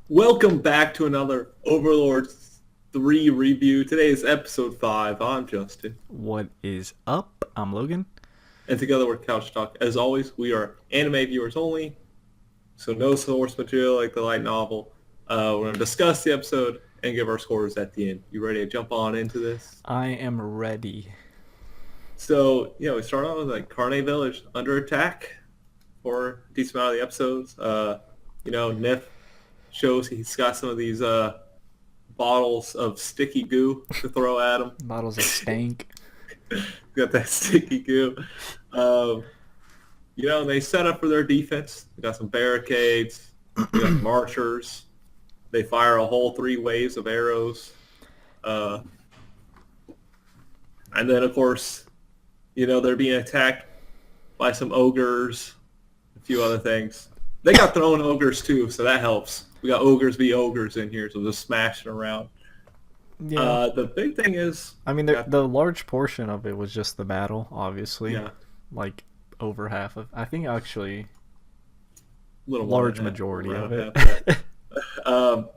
Welcome back to another Overlord 3 review. Today is episode 5. I'm Justin. What is up? I'm Logan. And together we're Couch Talk. As always, we are anime viewers only, so no source material like the light novel. We're going to discuss the episode and give our scores at the end. You ready to jump on into this? I am ready. So, we start out with Carne Village under attack for a decent amount of the episodes. Nif shows he's got some of these bottles of sticky goo to throw at him. Bottles of stank. Got that sticky goo. They set up for their defense. They got some barricades. They got marchers. They fire a whole 3 waves of arrows. And then, of course, they're being attacked by some ogres, a few other things. They got their own ogres, too, so that helps. We got ogres be ogres in here, so just smashing around. Yeah. The big thing is... I mean, the large portion of it was just the battle, obviously. Yeah. Like, over half of... I think, actually, Little large majority of it. And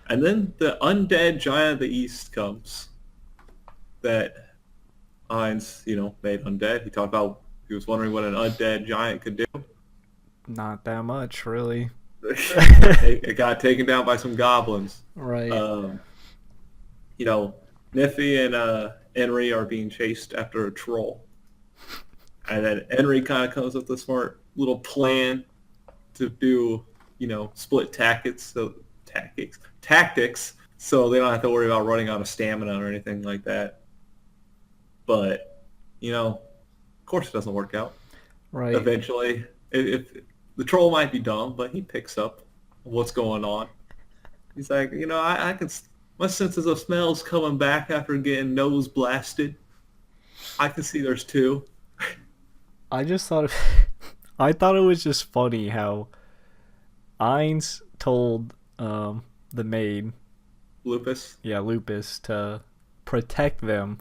then the undead giant of the East comes. That Heinz, made undead. He talked about... He was wondering what an undead giant could do. Not that much, really. It got taken down by some goblins. Right. Niffy and Henry are being chased after a troll. And then Henry kind of comes up with a smart little plan to do, split tactics so they don't have to worry about running out of stamina or anything like that. But, of course it doesn't work out. Right. Eventually, if the troll might be dumb, but he picks up what's going on. He's like, I can... My senses of smell's coming back after getting nose blasted. I can see there's 2. I just thought... I thought it was just funny how Ainz told the maid... Lupus? Yeah, Lupus, to protect them.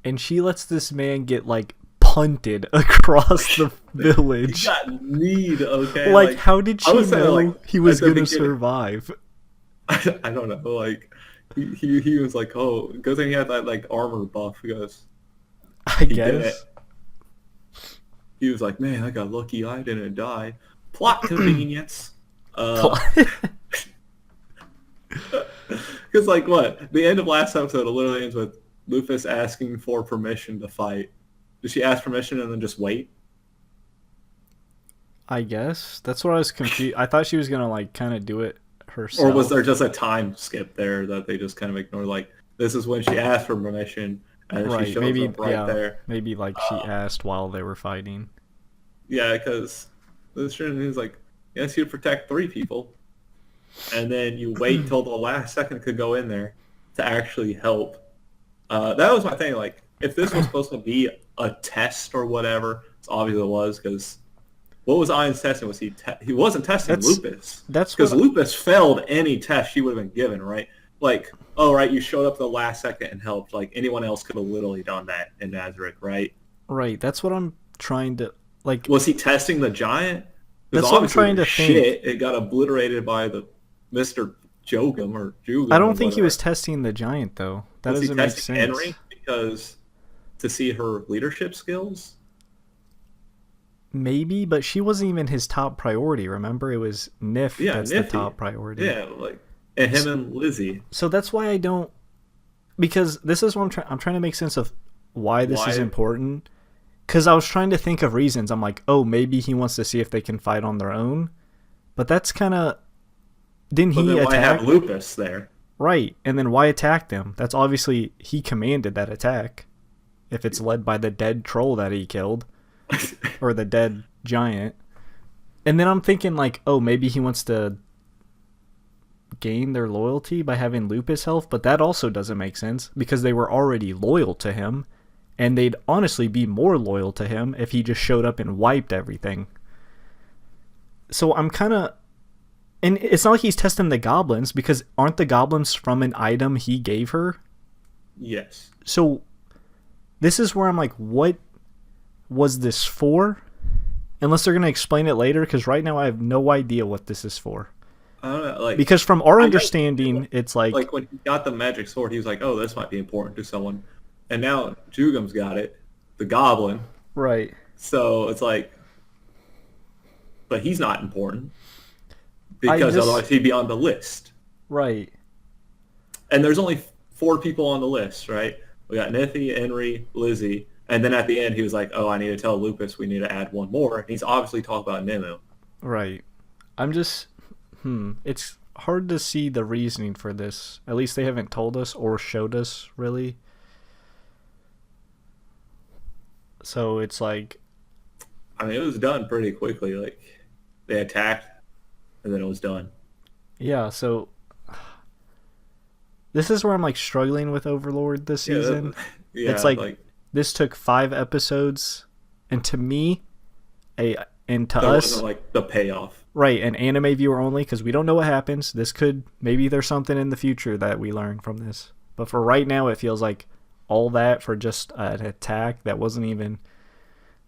And she lets this man get, punted across the village. He got kneed, okay? How did she know he was going to survive? I don't know, he was like, oh, good thing he had that, armor buff. He goes, I guess. He was like, man, I got lucky I didn't die. Plot convenience. Because, what? The end of last episode, it literally ends with Lupus asking for permission to fight. Did she ask permission and then just wait? I guess. That's what I was confused. I thought she was going to, kind of do it herself. Or was there just a time skip there that they just kind of ignored? This is when she asked for permission, and she shows up there. Maybe, she asked while they were fighting. Yeah, because the string is yes, you protect 3 people, and then you wait till the last second to go in there to actually help. That was my thing. If this was supposed to be a test or whatever, it's obvious it was, because what was Ian's testing? Was he wasn't testing Lupus. That's because Lupus failed any test she would have been given, right? You showed up the last second and helped. Anyone else could have literally done that in Nazarick, right? Right. That's what I'm trying to Was he testing the giant? That's what I'm trying to think. It got obliterated by the Mr. Jogum or Jugum. I don't think he was testing the giant though. That doesn't make sense. Henry because to see her leadership skills. Maybe, but she wasn't even his top priority. Remember, it was Nif that's Niffy. The top priority. Yeah, and him and Lizzie. So that's why I don't, because this is what I'm trying to make sense of why this is important. Because I was trying to think of reasons. I'm like, oh, maybe he wants to see if they can fight on their own. But that's kind of... Didn't he attack? Why have Lupus there? Right, and then why attack them? That's obviously... He commanded that attack. If it's led by the dead troll that he killed. Or the dead giant. And then I'm thinking oh, maybe he wants to gain their loyalty by having Lupus help. But that also doesn't make sense. Because they were already loyal to him. And they'd honestly be more loyal to him if he just showed up and wiped everything. So I'm kind of... And it's not like he's testing the goblins, because aren't the goblins from an item he gave her? Yes. So this is where I'm like, what was this for? Unless they're going to explain it later, because right now I have no idea what this is for. I don't know, like Because from our I understanding, know, it's like like when he got the magic sword, he was like, "Oh, this might be important to someone," and now Jugum's got it, the Goblin. right. So it's like, but he's not important I because just otherwise he'd be on the list. right. And there's only 4 people on the list, right? We got Nithy, Henry, Lizzie, and then at the end he was like, "Oh, I need to tell Lupus we need to add one more." And he's obviously talking about Nemu. Right. I'm just it's hard to see the reasoning for this. At least they haven't told us or showed us really. So it's like I mean, it was done pretty quickly. Like they attacked, and then it was done. yeah, so this is where I'm like struggling with Overlord this Yeah, season. yeah. It's like Like this took 5 episodes and to me and to there us wasn't like the payoff. right, an anime viewer only because we don't know what happens. This could maybe there's something in the future that we learn from this. But for right now it feels like all that for just an attack that wasn't even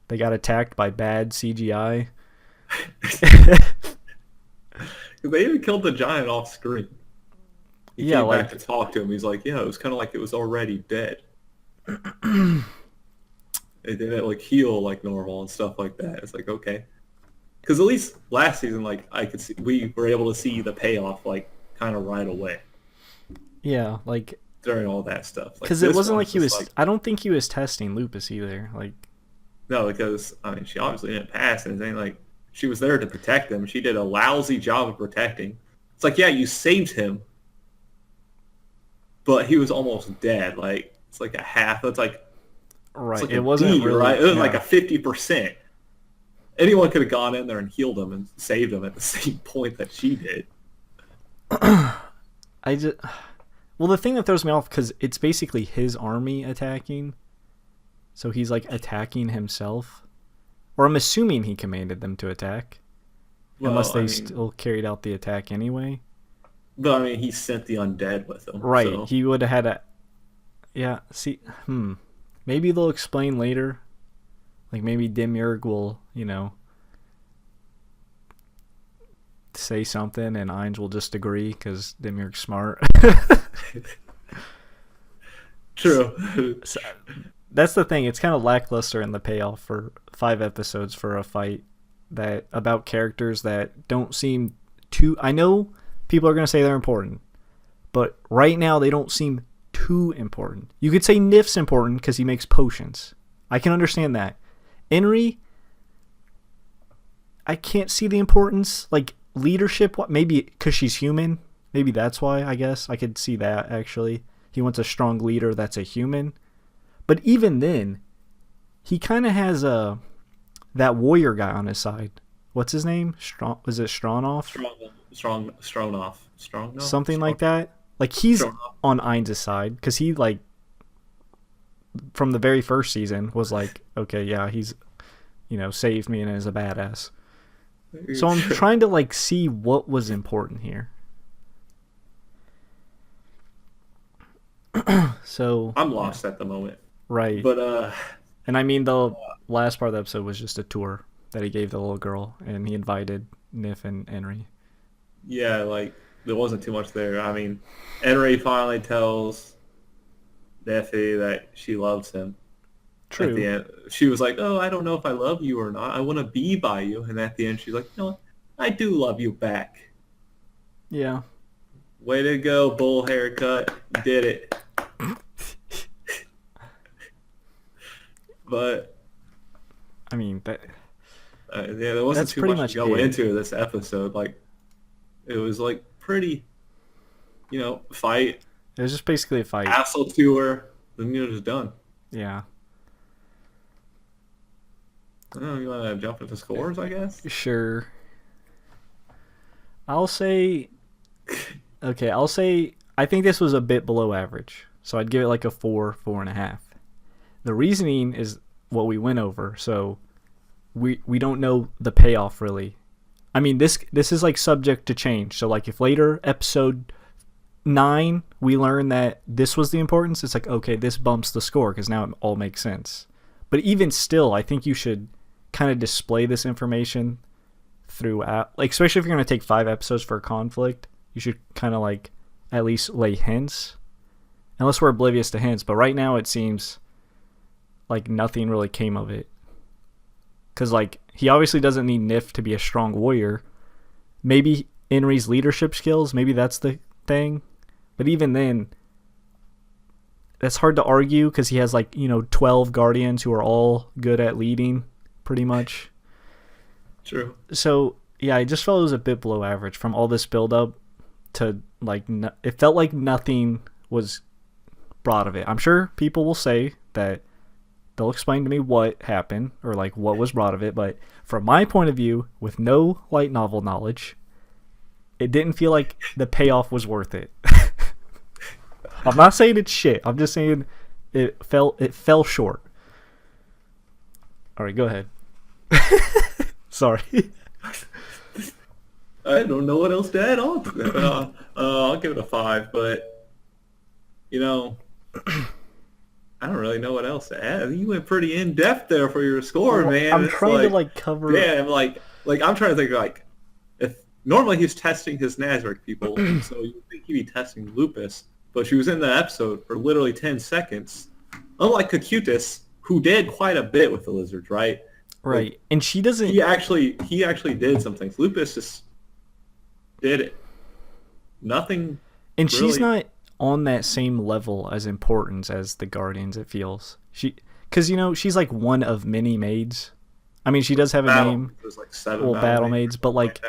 they got attacked by bad CGI. They even killed the giant off screen. He Yeah, came like back to talk to him. He's like, "Yeah, it was kind of like it was already dead. It didn't like heal like normal and stuff like that." It's like, okay, because at least last season, like I could see, we were able to see the payoff like kind of right away yeah, like during all that stuff. Like, because it this wasn't like one's he was. just like, I don't think he was testing Lupus either. Like no, because I mean, she obviously didn't pass anything. Like she was there to protect him. She did a lousy job of protecting. It's like, yeah, you saved him, but he was almost dead. Like it's like a half. It's like right, like it a wasn't D, really right? It was yeah. like a 50%. Anyone could have gone in there and healed him and saved him at the same point that she did. I just well, the thing that throws me off because it's basically his army attacking, so he's like attacking himself, or I'm assuming he commanded them to attack, Well, unless they I mean, still carried out the attack anyway. but I mean, he sent the undead with him. Right, So. he would have had a yeah. See, maybe they'll explain later. Like maybe Demiurge will, say something and Ainz will just agree because Demiurge's smart. True. So, that's the thing. It's kind of lackluster in the payoff for 5 episodes for a fight that about characters that don't seem too. I know people are going to say they're important, but right now they don't seem too important. You could say Nif's important because he makes potions. I can understand that. Henry, I can't see the importance. Like leadership, maybe because she's human. Maybe that's why. I guess I could see that actually. He wants a strong leader that's a human. But even then, he kind of has that warrior guy on his side. What's his name? Was it Stronov? Stronov. Something like that. Like he's Stronov. on Ainz' side because he like from the very first season was like, okay, yeah, he's saved me and is a badass. So I'm trying to like see what was important here. So I'm lost at the moment. right. But And I mean, the last part of the episode was just a tour that he gave the little girl, and he invited Nif and Henry. yeah, like there wasn't too much there. I mean, Henry finally tells Neffy that she loves him. True. At the end, she was like, "Oh, I don't know if I love you or not. I want to be by you." And at the end, she's like, "No, I do love you back." Yeah. Way to go, bull haircut. You did it. But I mean, yeah, there wasn't that's too pretty much much to go it. into this episode. Like, it was like pretty, fight, it was just basically a fight. hassle to her. Then it was done. Yeah. I don't know, you want to jump into scores, I guess? Sure. I'll say I think this was a bit below average. So I'd give it like a 4.5. The reasoning is what we went over. So we don't know the payoff really. I mean, this is like subject to change. So like if later episode 9 we learn that this was the importance, it's like, okay, this bumps the score because now it all makes sense. But even still, I think you should kind of display this information throughout, like especially if you're gonna take 5 episodes for a conflict, you should kind of like at least lay hints, unless we're oblivious to hints. But right now it seems like nothing really came of it, because like he obviously doesn't need Nif to be a strong warrior. Maybe Inri's leadership skills, maybe that's the thing, but even then that's hard to argue because he has like 12 guardians who are all good at leading pretty much. True. So yeah, I just felt it was a bit below average from all this build up to like it felt like nothing was brought of it. I'm sure people will say that they'll explain to me what happened or like what was brought of it, but from my point of view, with no light novel knowledge, it didn't feel like the payoff was worth it. I'm not saying it's shit. I'm just saying it fell short. All right, go ahead. Sorry. I don't know what else to add on to that. I'll give it a 5, but I don't really know what else to add. You went pretty in depth there for your score, man. I'm trying to cover. Yeah, I'm trying to think if normally he's testing his Nazarick people, so you think he'd be testing Lupus, but she was in the episode for literally 10 seconds. Unlike Cocytus, who did quite a bit with the lizards, right? Right, like, and she doesn't. He actually did some things. Lupus just did it. Nothing. And really... she's not on that same level as importance as the Guardians. It feels because she's like one of many maids. I mean, she does have a name. There's like 7 battle maids, but like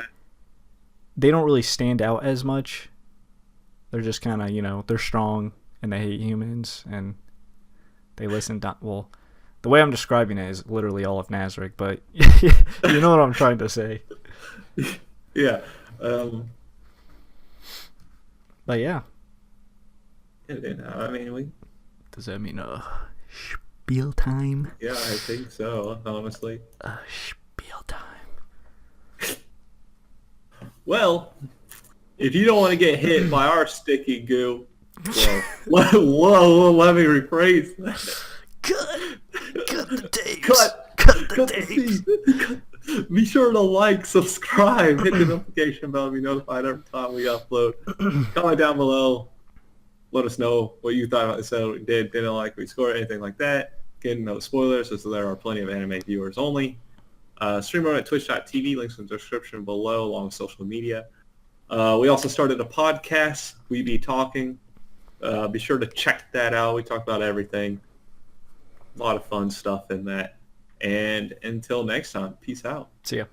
they don't really stand out as much. They're just kind of they're strong and they hate humans and they listen. Well, the way I'm describing it is literally all of Nazarick, but you know what I'm trying to say. Yeah. But yeah. I mean, does that mean spiel time? Yeah, I think so, honestly. Spiel time. Well, if you don't want to get hit by our sticky goo, whoa, let me rephrase that. Cut the tapes. Cut the tapes. Be sure to like, subscribe, hit the notification bell to be notified every time we upload. Comment down below. Let us know what you thought about this episode. Didn't like, we scored, anything like that. Again, no spoilers, as there are plenty of anime viewers only. Stream at twitch.tv, links in the description below, along with social media. We also started a podcast, We Be Talking. Be sure to check that out. We talk about everything. A lot of fun stuff in that. And until next time, peace out. See ya.